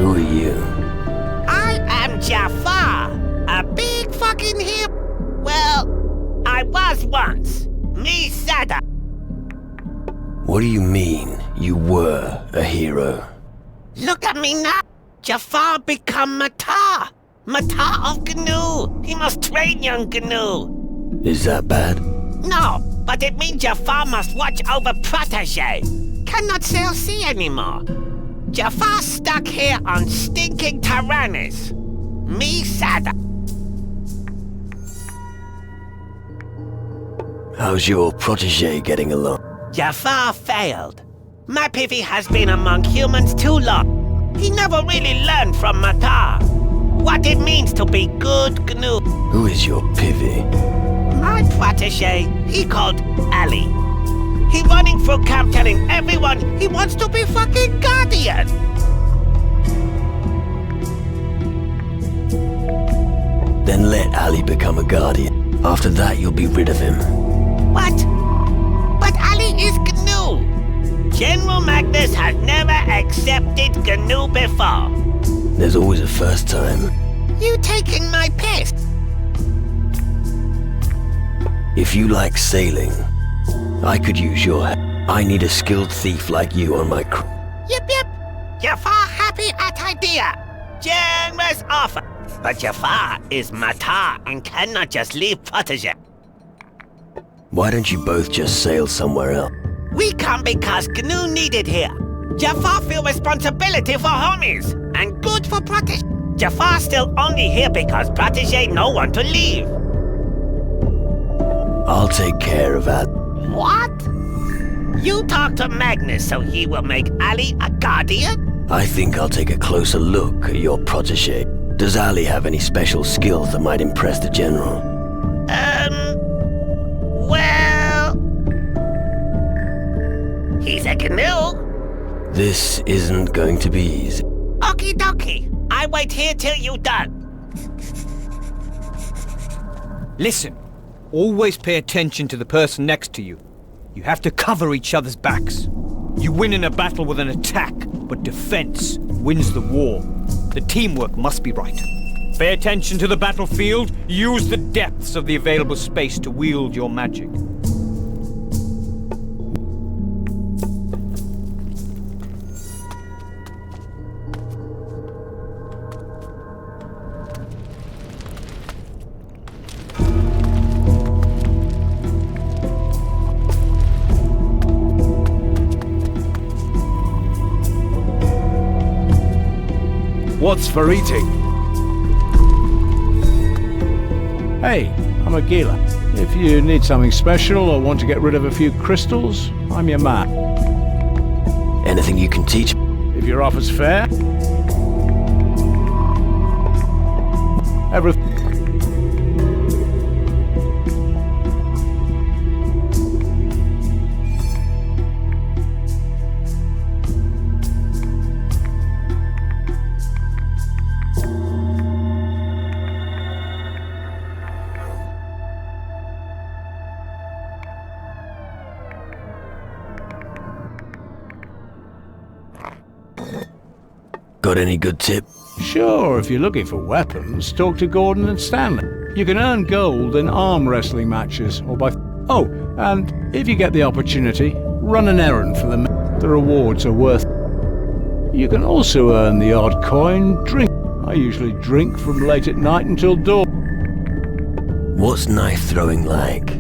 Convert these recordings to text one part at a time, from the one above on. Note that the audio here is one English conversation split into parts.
Who are you? I am Jafar, a big fucking hero. Well, I was once. Me Sada. What do you mean, you were a hero? Look at me now. Jafar become Matar. Matar of Gnu. He must train young Gnu. Is that bad? No, but it means Jafar must watch over Protege. Cannot sail sea anymore. Jafar stuck here on stinking Tyrannus. Me Sada. How's your protege getting along? Jafar failed. My Pivi has been among humans too long. He never really learned from Matar what it means to be good Gnu. Who is your Pivi? My protege, he called Ali. He running through camp telling everyone he wants to be fucking Guardian. Then let Ali become a Guardian. After that, you'll be rid of him. What? But Ali is Gnu. General Magnus has never accepted Gnu before. There's always a first time. You taking my piss? If you like sailing, I could use your help. I need a skilled thief like you on my crew. Yep. Jafar happy at idea. Generous offer. But Jafar is Matar and cannot just leave Protege. Why don't you both just sail somewhere else? We come because Gnu needed here. Jafar feel responsibility for homies and good for Protege. Jafar still only here because Protege no want to leave. I'll take care of that. What? You talk to Magnus so he will make Ali a Guardian? I think I'll take a closer look at your protege. Does Ali have any special skills that might impress the General? Well... he's a Gnu. This isn't going to be easy. Okie dokie. I wait here till you done. Listen. Always pay attention to the person next to you. You have to cover each other's backs. You win in a battle with an attack, but defense wins the war. The teamwork must be right. Pay attention to the battlefield. Use the depths of the available space to wield your magic. What's for eating? Hey, I'm Agila. If you need something special or want to get rid of a few crystals, I'm your man. Anything you can teach? If your offer's fair, everything. Got any good tip? Sure, if you're looking for weapons, talk to Gordon and Stanley. You can earn gold in arm wrestling matches or by... Oh, and if you get the opportunity, run an errand for them. The rewards are worth... You can also earn the odd coin, drink. I usually drink from late at night until dawn. What's knife throwing like?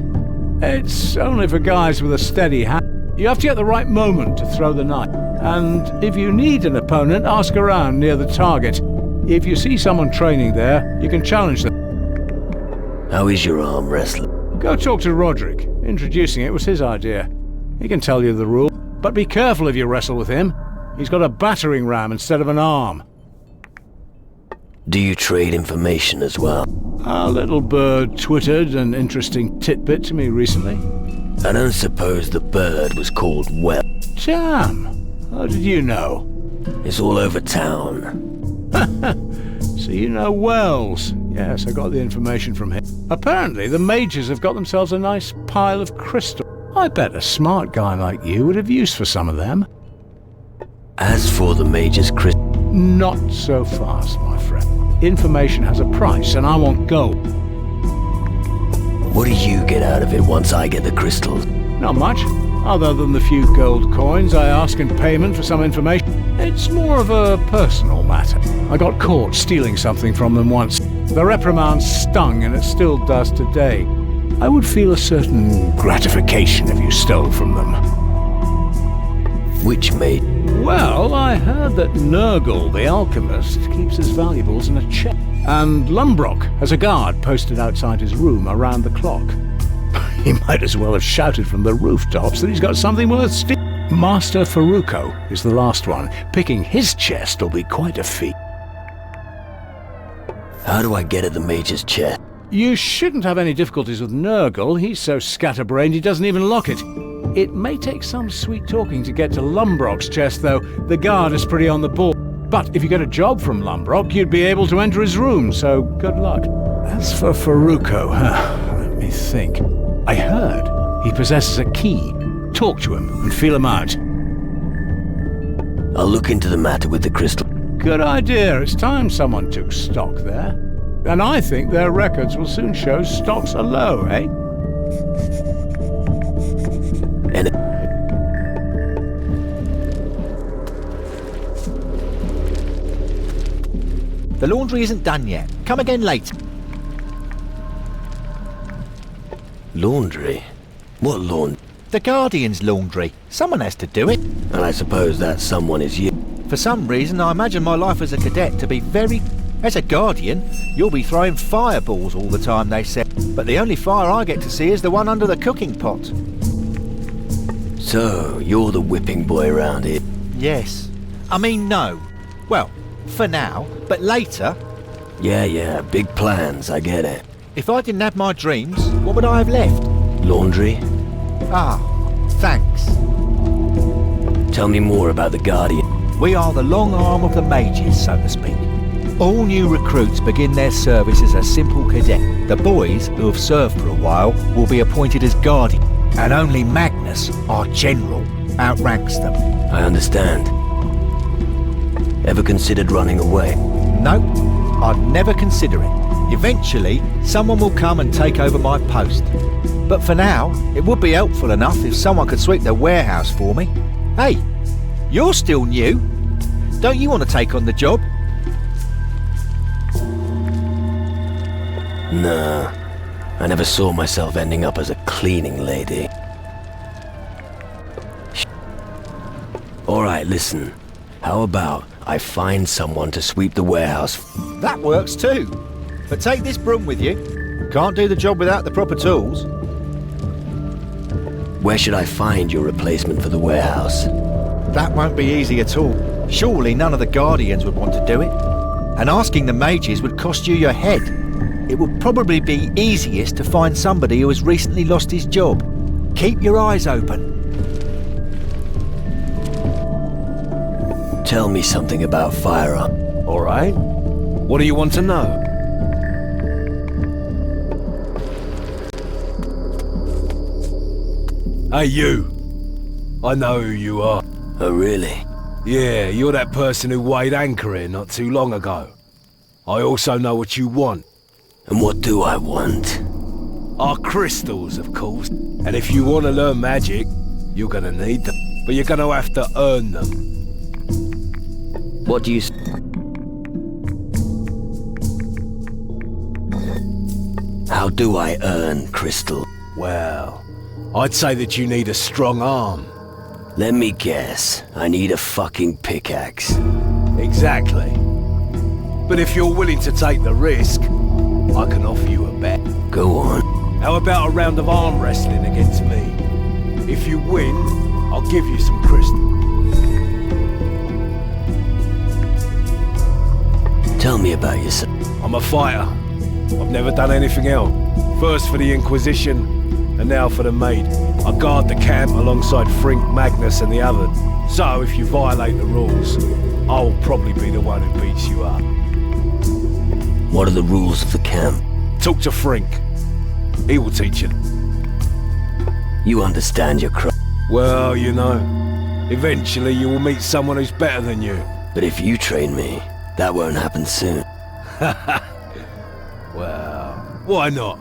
It's only for guys with a steady hand. You have to get the right moment to throw the knife. And if you need an opponent, ask around near the target. If you see someone training there, you can challenge them. How is your arm wrestling? Go talk to Roderick. Introducing it was his idea. He can tell you the rule. But be careful if you wrestle with him. He's got a battering ram instead of an arm. Do you trade information as well? A little bird twittered an interesting tidbit to me recently. I don't suppose the bird was called Well. Jam! How did you know? It's all over town. So you know Wells? Yes, I got the information from him. Apparently, the mages have got themselves a nice pile of crystal. I bet a smart guy like you would have use for some of them. As for the Major's crystal... Not so fast, my friend. Information has a price, and I want gold. What do you get out of it once I get the crystals? Not much, other than the few gold coins I ask in payment for some information. It's more of a personal matter. I got caught stealing something from them once. The reprimand stung, and it still does today. I would feel a certain gratification if you stole from them. Which mate? Well, I heard that Nurgle, the alchemist, keeps his valuables in a chest. And Lumbrock has a guard posted outside his room around the clock. He might as well have shouted from the rooftops that he's got something worth stealing. Master Faruko is the last one. Picking his chest will be quite a feat. How do I get at the mage's chest? You shouldn't have any difficulties with Nurgle. He's so scatterbrained he doesn't even lock it. It may take some sweet talking to get to Lumbrock's chest, though. The guard is pretty on the ball. But if you get a job from Lumbrock, you'd be able to enter his room, so good luck. As for Faruko, let me think. I heard he possesses a key. Talk to him and feel him out. I'll look into the matter with the crystal. Good idea. It's time someone took stock there. And I think their records will soon show stocks are low, eh? And The laundry isn't done yet. Come again later. laundry? What laundry? The Guardian's laundry. Someone has to do it. And I suppose that someone is you. For some reason, I imagine my life as a cadet to be very... As a Guardian, you'll be throwing fireballs all the time, they said. But the only fire I get to see is the one under the cooking pot. So, you're the whipping boy around here? Yes. I mean, no. Well, for now, but later... Yeah, big plans, I get it. If I didn't have my dreams, what would I have left? Laundry? Ah, thanks. Tell me more about the Guardian. We are the long arm of the mages, so to speak. All new recruits begin their service as a simple cadet. The boys, who have served for a while, will be appointed as Guardian, and only Magnus, our general, outranks them. I understand. Ever considered running away? No, I'd never consider it. Eventually, someone will come and take over my post. But for now, it would be helpful enough if someone could sweep the warehouse for me. Hey, you're still new. Don't you want to take on the job? Nah, I never saw myself ending up as a cleaning lady. Alright, listen. How about I find someone to sweep the warehouse? That works too. But take this broom with you. Can't do the job without the proper tools. Where should I find your replacement for the warehouse? That won't be easy at all. Surely none of the Guardians would want to do it. And asking the mages would cost you your head. It would probably be easiest to find somebody who has recently lost his job. Keep your eyes open. Tell me something about Fire-Up. Alright. What do you want to know? Hey, you. I know who you are. Oh, really? Yeah, you're that person who weighed anchor here not too long ago. I also know what you want. And what do I want? Our crystals, of course. And if you want to learn magic, you're gonna need them. But you're gonna have to earn them. What do you... How do I earn crystal? Well, I'd say that you need a strong arm. Let me guess. I need a fucking pickaxe. Exactly. But if you're willing to take the risk, I can offer you a bet. Go on. How about a round of arm wrestling against me? If you win, I'll give you some crystal. Tell me about yourself. I'm a fighter. I've never done anything else. First for the Inquisition, and now for the Maid. I guard the camp alongside Frink, Magnus and the others. So if you violate the rules, I'll probably be the one who beats you up. What are the rules of the camp? Talk to Frink. He will teach you. You understand your craft. Well, you know, eventually you will meet someone who's better than you. But if you train me, that won't happen soon. Well, why not?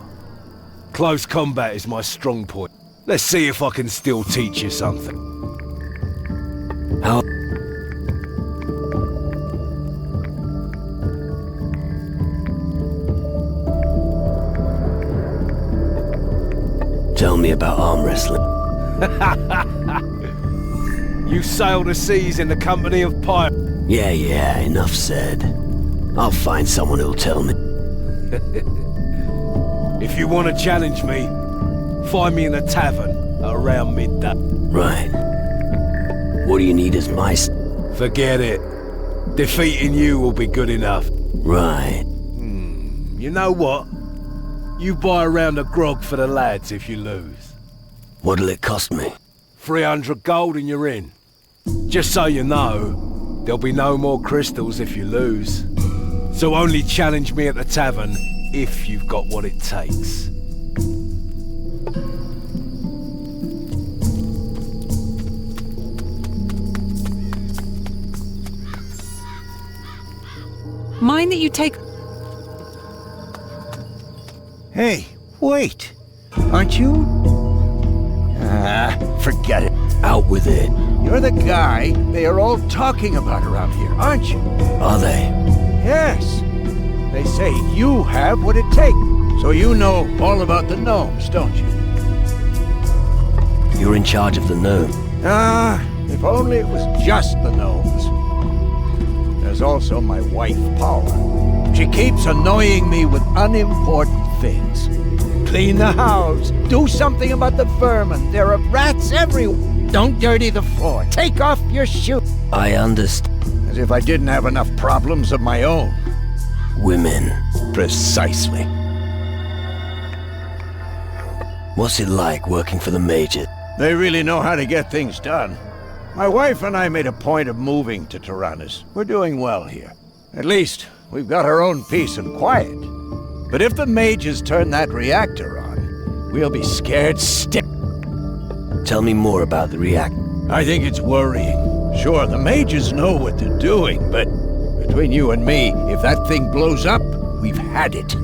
Close combat is my strong point. Let's see if I can still teach you something. How? Tell me about arm wrestling. You sail the seas in the company of pirates. Yeah, enough said. I'll find someone who'll tell me. If you want to challenge me, find me in a tavern at around midday. Right. What do you need as my Forget it. Defeating you will be good enough. Right. You know what? You buy a round of grog for the lads if you lose. What'll it cost me? 300 gold and you're in. Just so you know, there'll be no more crystals if you lose. So only challenge me at the tavern if you've got what it takes. Mind that you take... Hey, wait. Aren't you? Forget it. Out with it. You're the guy they are all talking about around here, aren't you? Are they? Yes. They say you have what it takes. So you know all about the gnomes, don't you? You're in charge of the gnome. If only it was just the gnomes. There's also my wife, Paula. She keeps annoying me with unimportant things. Clean the house. Do something about the vermin. There are rats everywhere. Don't dirty the floor. Take off your shoes. I understand. As if I didn't have enough problems of my own. Women. Precisely. What's it like working for the Major? They really know how to get things done. My wife and I made a point of moving to Tyrannus. We're doing well here. At least, we've got our own peace and quiet. But if the mages turn that reactor on, we'll be scared stiff. Tell me more about the reactor. I think it's worrying. Sure, the mages know what they're doing, but between you and me, if that thing blows up, we've had it.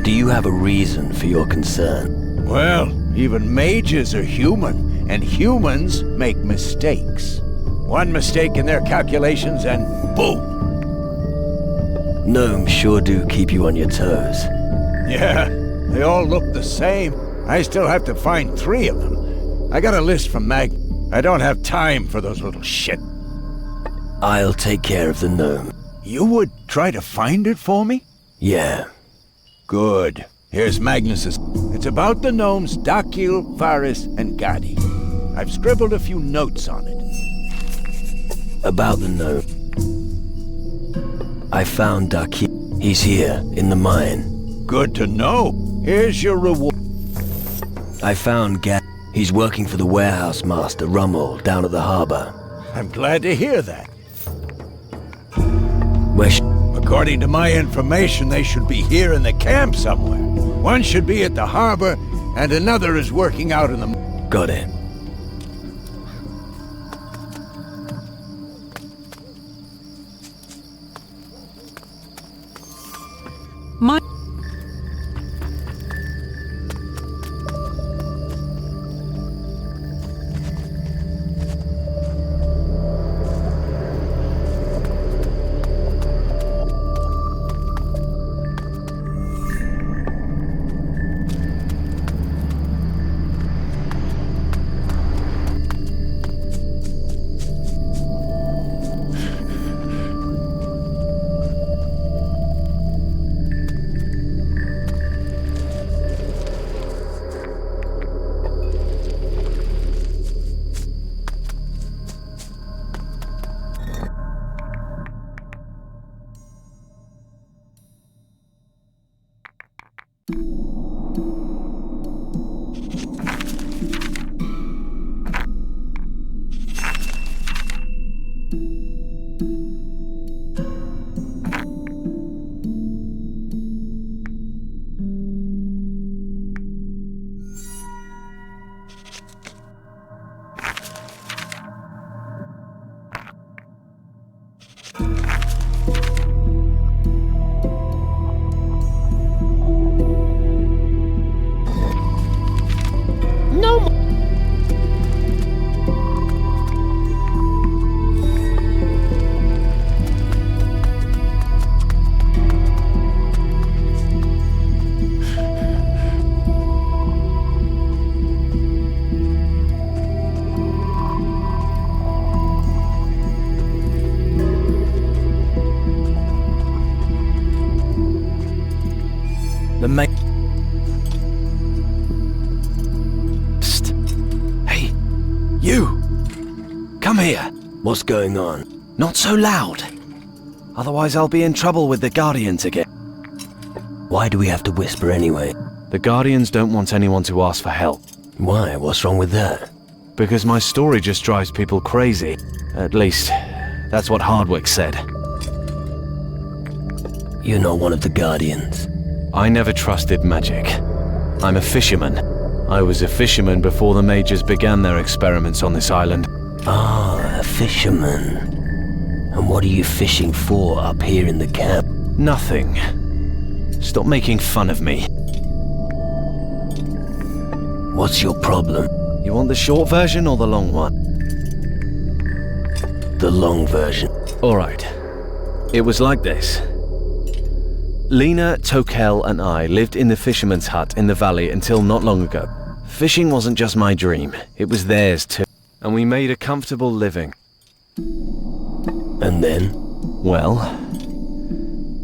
Do you have a reason for your concern? Well, even mages are human, and humans make mistakes. One mistake in their calculations and boom! Gnomes sure do keep you on your toes. Yeah, they all look the same. I still have to find 3 of them. I got a list from Mag. I don't have time for those little shit. I'll take care of the gnome. You would try to find it for me? Yeah. Good. Here's Magnus's. It's about the gnomes Dakil, Faris, and Gadi. I've scribbled a few notes on it. About the gnome. I found Dakil. He's here, in the mine. Good to know. Here's your reward. I found Gad. He's working for the warehouse master, Rummel, down at the harbor. I'm glad to hear that. Where According to my information, they should be here in the camp somewhere. One should be at the harbor, and another is working out in the... Got it. My... The mate. Psst. Hey, you! Come here. What's going on? Not so loud. Otherwise I'll be in trouble with the Guardians again. Why do we have to whisper anyway? The Guardians don't want anyone to ask for help. Why? What's wrong with that? Because my story just drives people crazy. At least, that's what Hardwick said. You're not one of the Guardians. I never trusted magic. I'm a fisherman. I was a fisherman before the Majors began their experiments on this island. Ah, a fisherman. And what are you fishing for up here in the camp? Nothing. Stop making fun of me. What's your problem? You want the short version or the long one? The long version. Alright. It was like this. Lena, Tokel and I lived in the fisherman's hut in the valley until not long ago. Fishing wasn't just my dream, it was theirs too. And we made a comfortable living. And then? Well,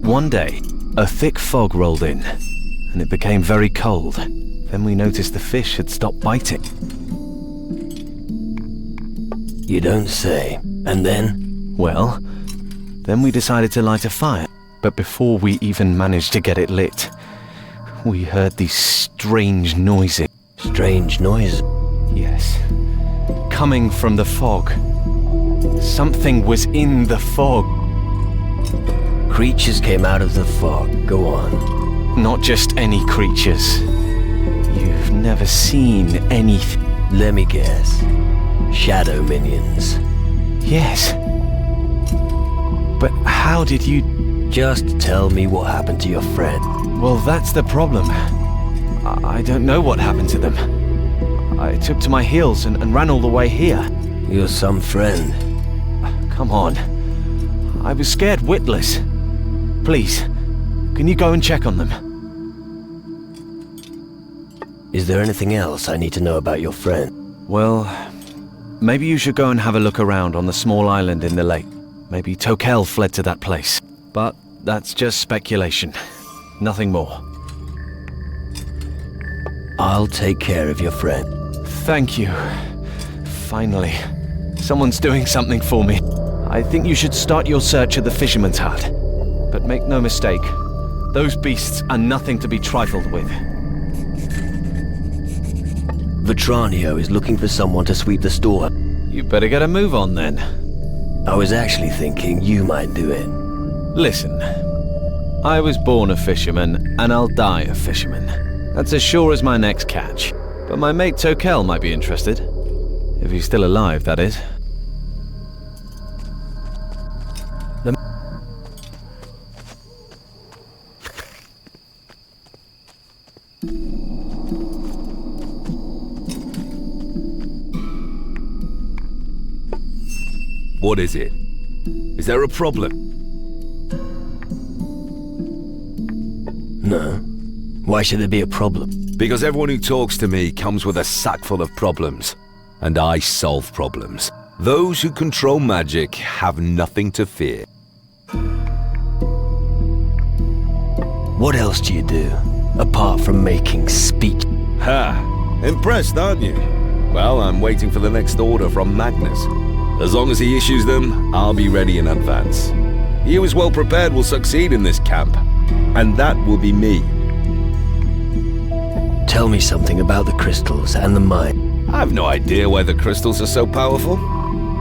one day, a thick fog rolled in, and it became very cold. Then we noticed the fish had stopped biting. You don't say. And then? Well, then we decided to light a fire. But before we even managed to get it lit, we heard these strange noises. Strange noises? Yes. Coming from the fog. Something was in the fog. Creatures came out of the fog. Go on. Not just any creatures. You've never seen anything. Let me guess. Shadow minions. Yes. But how did you... Just tell me what happened to your friend. Well, that's the problem. I don't know what happened to them. I took to my heels and ran all the way here. You're some friend. Come on. I was scared witless. Please, can you go and check on them? Is there anything else I need to know about your friend? Well, maybe you should go and have a look around on the small island in the lake. Maybe Tokel fled to that place. But that's just speculation. Nothing more. I'll take care of your friend. Thank you. Finally. Someone's doing something for me. I think you should start your search at the fisherman's hut. But make no mistake, those beasts are nothing to be trifled with. Vetranio is looking for someone to sweep the store. You better get a move on then. I was actually thinking you might do it. Listen, I was born a fisherman, and I'll die a fisherman. That's as sure as my next catch. But my mate Tokel might be interested. If he's still alive, that is. What is it? Is there a problem? No. Why should there be a problem? Because everyone who talks to me comes with a sack full of problems. And I solve problems. Those who control magic have nothing to fear. What else do you do, apart from making speech? Ha! Impressed, aren't you? Well, I'm waiting for the next order from Magnus. As long as he issues them, I'll be ready in advance. He who is well prepared will succeed in this camp. And that will be me. Tell me something about the crystals and the mine. I have no idea why the crystals are so powerful.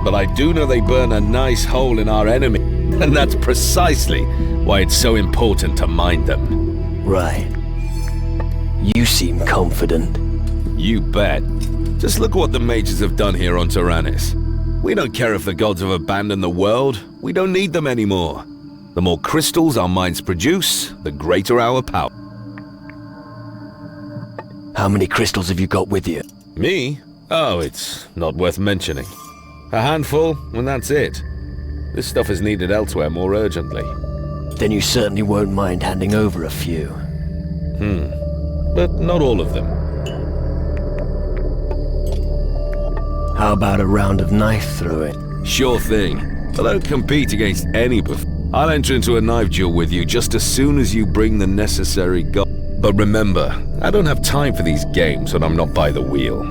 But I do know they burn a nice hole in our enemy. And that's precisely why it's so important to mine them. Right. You seem confident. You bet. Just look what the mages have done here on Tyrannus. We don't care if the gods have abandoned the world. We don't need them anymore. The more crystals our minds produce, the greater our power. How many crystals have you got with you? Me? Oh, it's not worth mentioning. A handful, and that's it. This stuff is needed elsewhere more urgently. Then you certainly won't mind handing over a few. But not all of them. How about a round of knife throwing? Sure thing. But I don't compete against any I'll enter into a knife duel with you just as soon as you bring the necessary But remember, I don't have time for these games when I'm not by the wheel.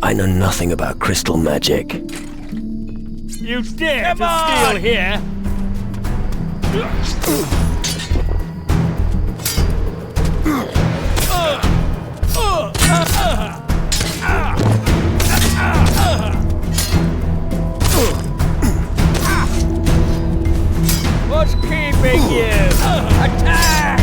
I know nothing about crystal magic. You dare to steal here? What's keeping you? Attack!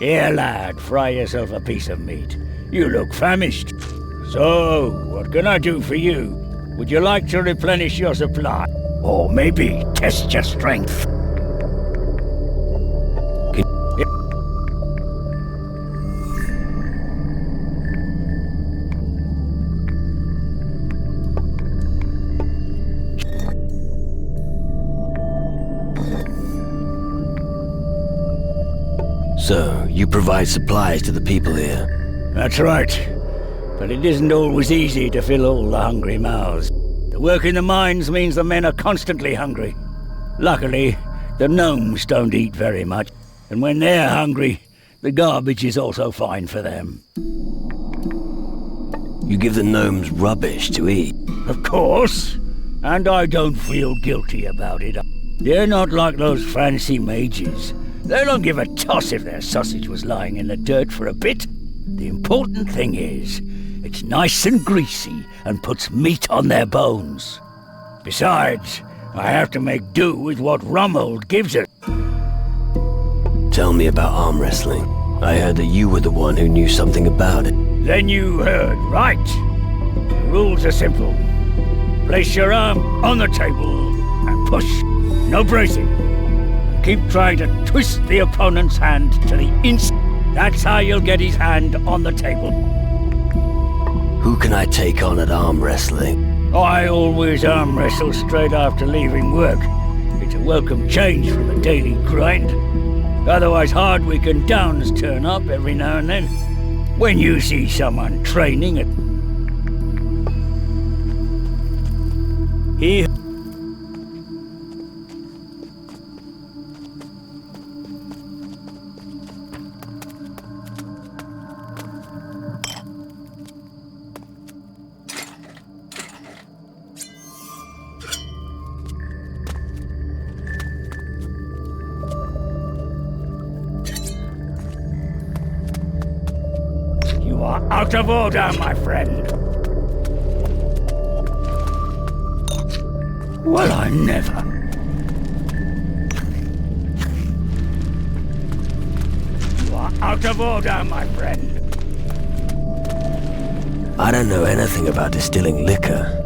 Here, lad, fry yourself a piece of meat. You look famished. So, what can I do for you? Would you like to replenish your supply? Or maybe test your strength? So, you provide supplies to the people here? That's right. But it isn't always easy to fill all the hungry mouths. The work in the mines means the men are constantly hungry. Luckily, the gnomes don't eat very much. And when they're hungry, the garbage is also fine for them. You give the gnomes rubbish to eat? Of course. And I don't feel guilty about it. They're not like those fancy mages. They don't give a toss if their sausage was lying in the dirt for a bit. The important thing is, it's nice and greasy and puts meat on their bones. Besides, I have to make do with what Rummold gives us. Tell me about arm wrestling. I heard that you were the one who knew something about it. Then you heard right. The rules are simple. Place your arm on the table and push. No bracing. Keep trying to twist the opponent's hand to the instant. That's how you'll get his hand on the table. Who can I take on at arm wrestling? I always arm wrestle straight after leaving work. It's a welcome change from the daily grind. Otherwise Hardwick and Downs turn up every now and then. When you see someone training at... He... Out of order, my friend. Well, I never. You are out of order, my friend. I don't know anything about distilling liquor.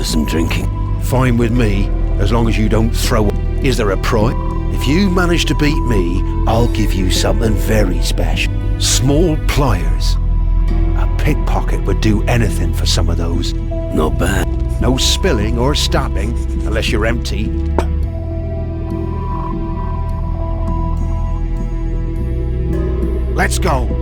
for some drinking? Fine with me, as long as you don't throw... Is there a price? If you manage to beat me, I'll give you something very special. Small pliers. A pickpocket would do anything for some of those. Not bad. No spilling or stabbing, unless you're empty. Let's go.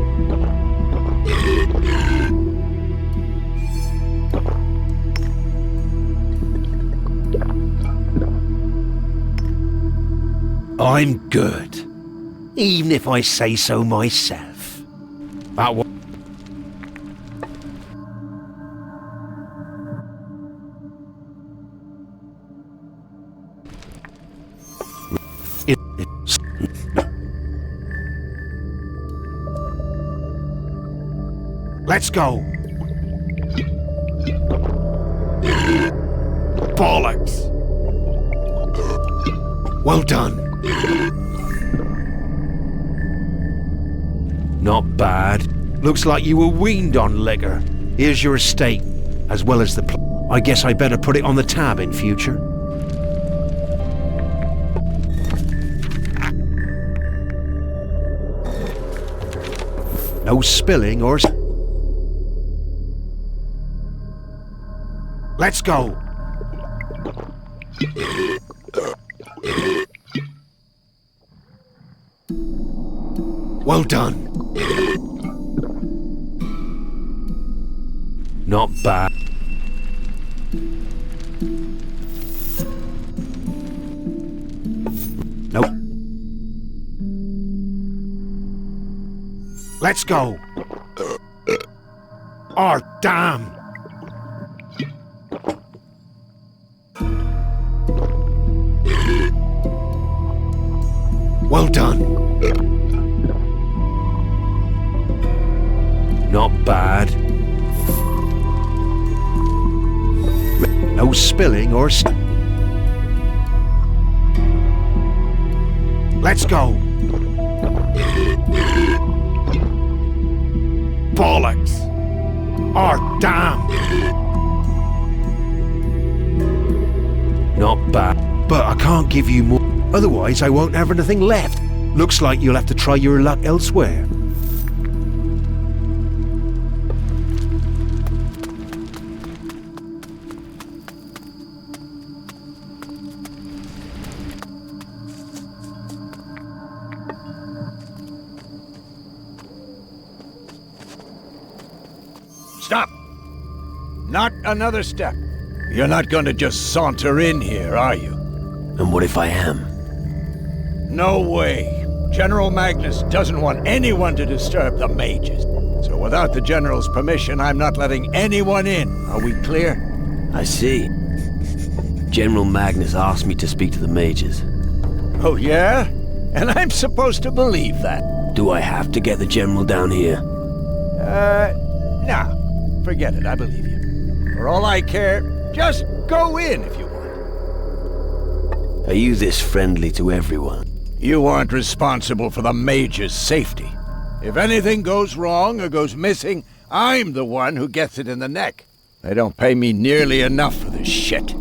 I'm good. Even if I say so myself. That was... Let's go. Bollocks. Well done. Not bad. Looks like you were weaned on liquor. Here's your estate, as well as the I guess I better put it on the tab in future. No spilling or... Let's go. Well done. Not bad. Nope. Let's go. Oh, damn. Well done. Not bad. No spilling or... Let's go. Bollocks. Oh, damn. Not bad. But I can't give you more. Otherwise, I won't have anything left. Looks like you'll have to try your luck elsewhere. Stop! Not another step. You're not going to just saunter in here, are you? And what if I am? No way. General Magnus doesn't want anyone to disturb the mages. So without the General's permission, I'm not letting anyone in. Are we clear? I see. General Magnus asked me to speak to the mages. Oh, yeah? And I'm supposed to believe that? Do I have to get the General down here? Nah. Forget it, I believe you. For all I care, just go in if you want. Are you this friendly to everyone? You aren't responsible for the mage's safety. If anything goes wrong or goes missing, I'm the one who gets it in the neck. They don't pay me nearly enough for this shit.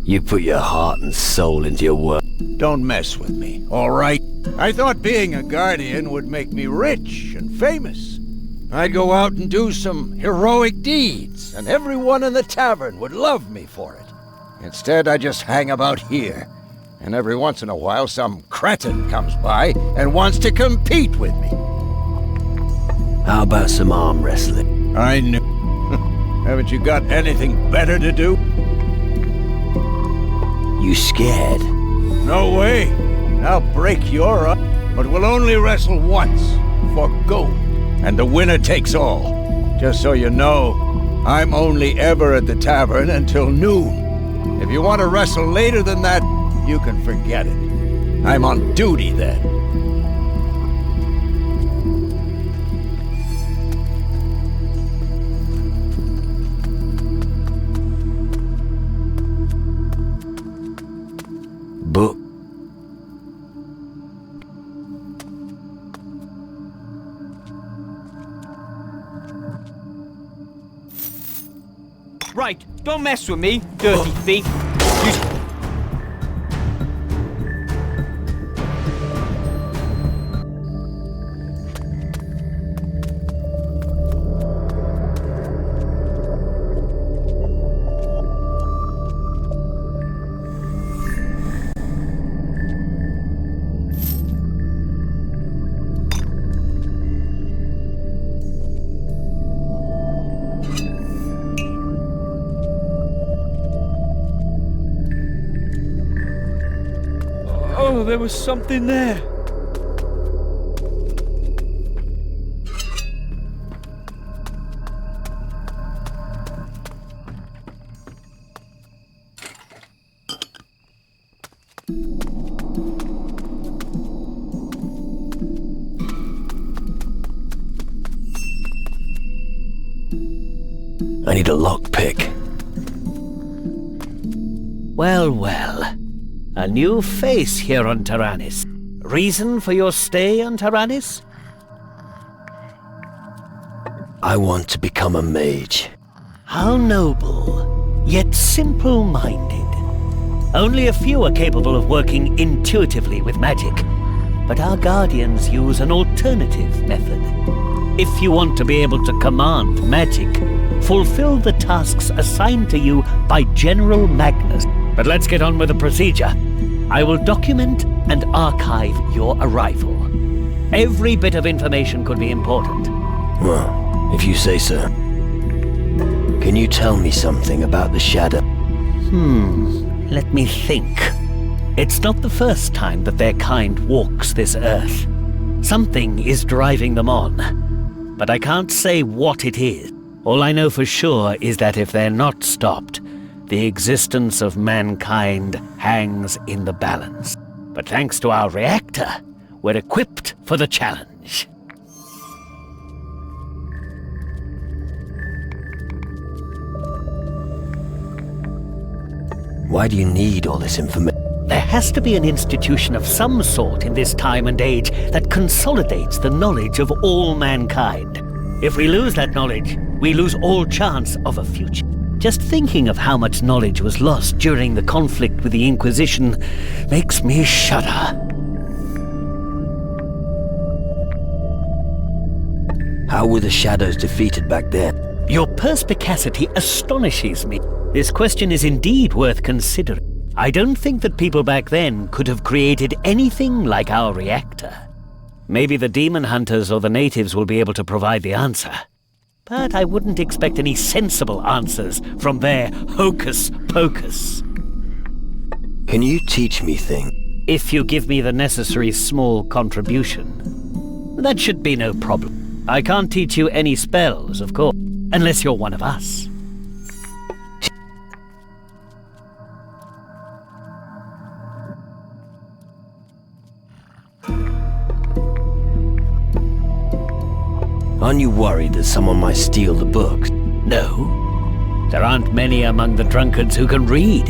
You put your heart and soul into your work. Don't mess with me, all right? I thought being a guardian would make me rich and famous. I'd go out and do some heroic deeds, and everyone in the tavern would love me for it. Instead, I just hang about here, and every once in a while some cretin comes by and wants to compete with me. How about some arm wrestling? I knew. Haven't you got anything better to do? You scared? No way. I'll break your up, but we'll only wrestle once, for gold, and the winner takes all. Just so you know, I'm only ever at the tavern until noon. If you want to wrestle later than that, you can forget it. I'm on duty then. Book. Right, don't mess with me, dirty thief. You... Oh, there was something there. I need a lockpick. Well, well. A new face here on Taranis. Reason for your stay on Taranis? I want to become a mage. How noble, yet simple-minded. Only a few are capable of working intuitively with magic, but our guardians use an alternative method. If you want to be able to command magic, fulfill the tasks assigned to you by General Magnus. But let's get on with the procedure. I will document and archive your arrival. Every bit of information could be important. Well, if you say so. Can you tell me something about the Shadow? Let me think. It's not the first time that their kind walks this earth. Something is driving them on. But I can't say what it is. All I know for sure is that if they're not stopped, the existence of mankind hangs in the balance. But thanks to our reactor, we're equipped for the challenge. Why do you need all this information? There has to be an institution of some sort in this time and age that consolidates the knowledge of all mankind. If we lose that knowledge, we lose all chance of a future. Just thinking of how much knowledge was lost during the conflict with the Inquisition makes me shudder. How were the Shadows defeated back then? Your perspicacity astonishes me. This question is indeed worth considering. I don't think that people back then could have created anything like our reactor. Maybe the demon hunters or the natives will be able to provide the answer. But I wouldn't expect any sensible answers from their hocus pocus. Can you teach me things? If you give me the necessary small contribution, that should be no problem. I can't teach you any spells, of course, unless you're one of us. Aren't you worried that someone might steal the books? No. There aren't many among the drunkards who can read.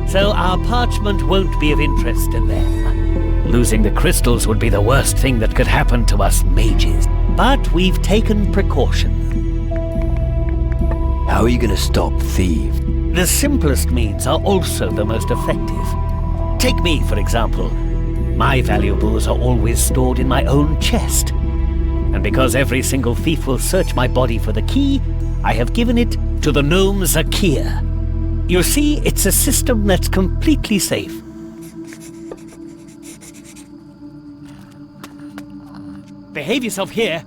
So our parchment won't be of interest to them. Losing the crystals would be the worst thing that could happen to us mages. But we've taken precaution. How are you going to stop thieves? The simplest means are also the most effective. Take me, for example. My valuables are always stored in my own chest. And because every single thief will search my body for the key, I have given it to the gnome Zakir. You see, it's a system that's completely safe. Behave yourself here.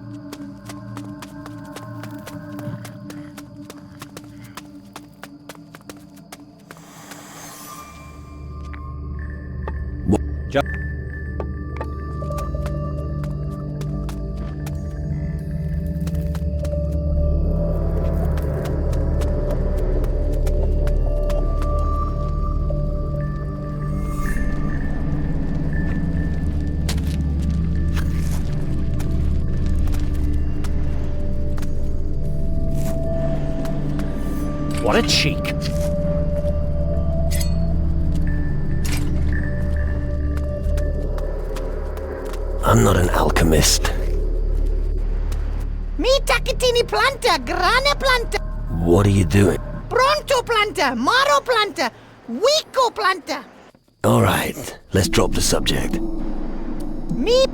What a cheek. I'm not an alchemist. Mi takitini planta, grana planta. What are you doing? Pro planter, Maro planter, Wiko planter. All right, let's drop the subject. Me.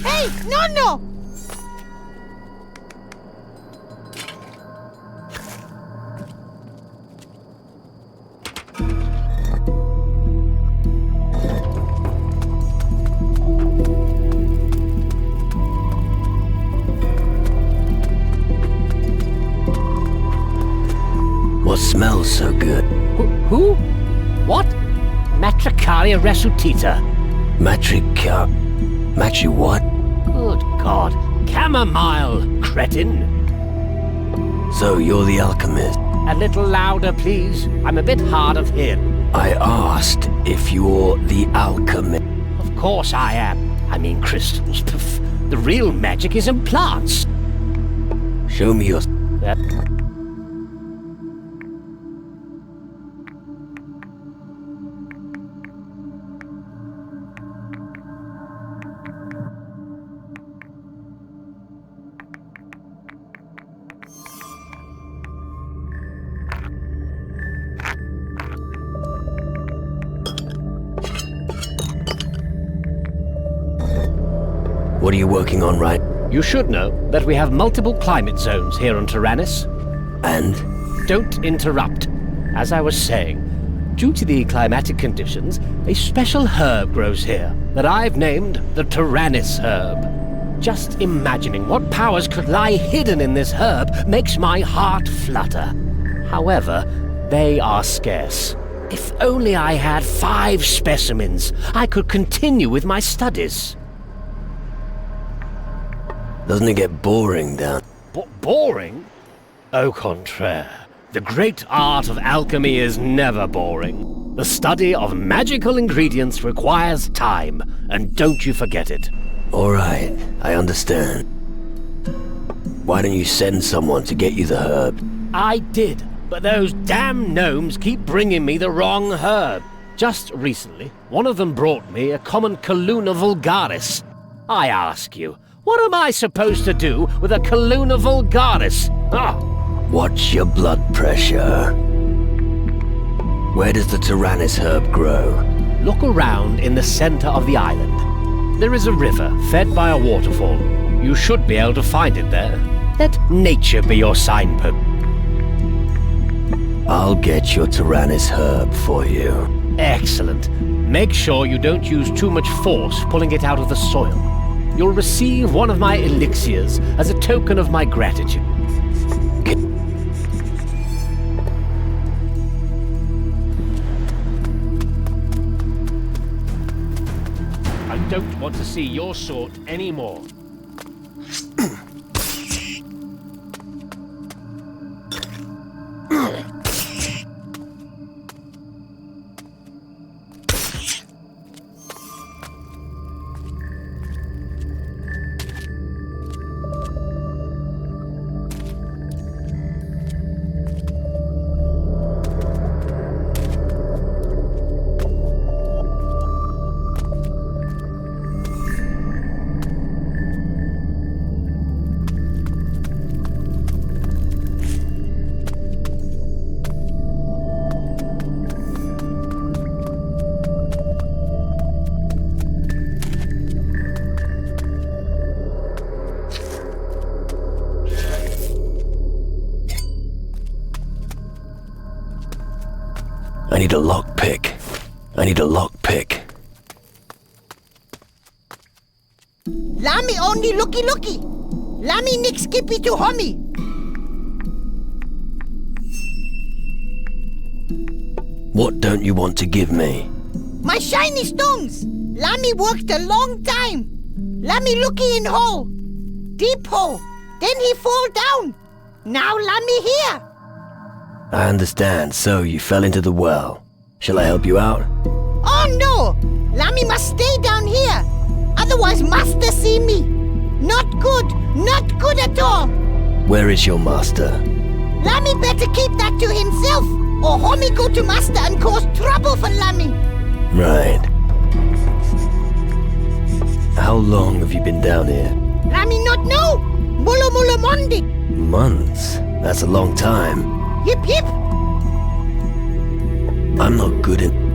Hey, no! What smells so good? Who? What? Matricaria resuscita. Matri what? Good God. Chamomile, cretin. So you're the alchemist? A little louder, please. I'm a bit hard of hearing. I asked if you're the alchemist. Of course I am. I mean crystals. Pff. The real magic is in plants. Show me your... What are you working on, right? You should know that we have multiple climate zones here on Tyrannus. And? Don't interrupt. As I was saying, due to the climatic conditions, a special herb grows here that I've named the Tyrannus herb. Just imagining what powers could lie hidden in this herb makes my heart flutter. However, they are scarce. If only I had 5 specimens, I could continue with my studies. Doesn't it get boring down? Boring? Au contraire. The great art of alchemy is never boring. The study of magical ingredients requires time, and don't you forget it. All right, I understand. Why don't you send someone to get you the herb? I did, but those damn gnomes keep bringing me the wrong herb. Just recently, one of them brought me a common Calluna vulgaris. I ask you, what am I supposed to do with a Calluna vulgaris? Watch your blood pressure. Where does the Tyrannus herb grow? Look around in the center of the island. There is a river fed by a waterfall. You should be able to find it there. Let nature be your signpost. I'll get your Tyrannus herb for you. Excellent. Make sure you don't use too much force pulling it out of the soil. You'll receive one of my elixirs as a token of my gratitude. I don't want to see your sort anymore. I need a lockpick. Lami only looky. Lami nick skippy to homie. What don't you want to give me? My shiny stones. Lami worked a long time. Lami looky in hole. Deep hole. Then he fall down. Now Lami here. I understand, so you fell into the well. Shall I help you out? Oh no! Lami must stay down here. Otherwise master see me. Not good at all. Where is your master? Lami better keep that to himself, or homie go to master and cause trouble for Right. How long have you been down here? Let me not know. Mulla mulla mundi. Months. That's a long time. Yip yip. I'm not good at...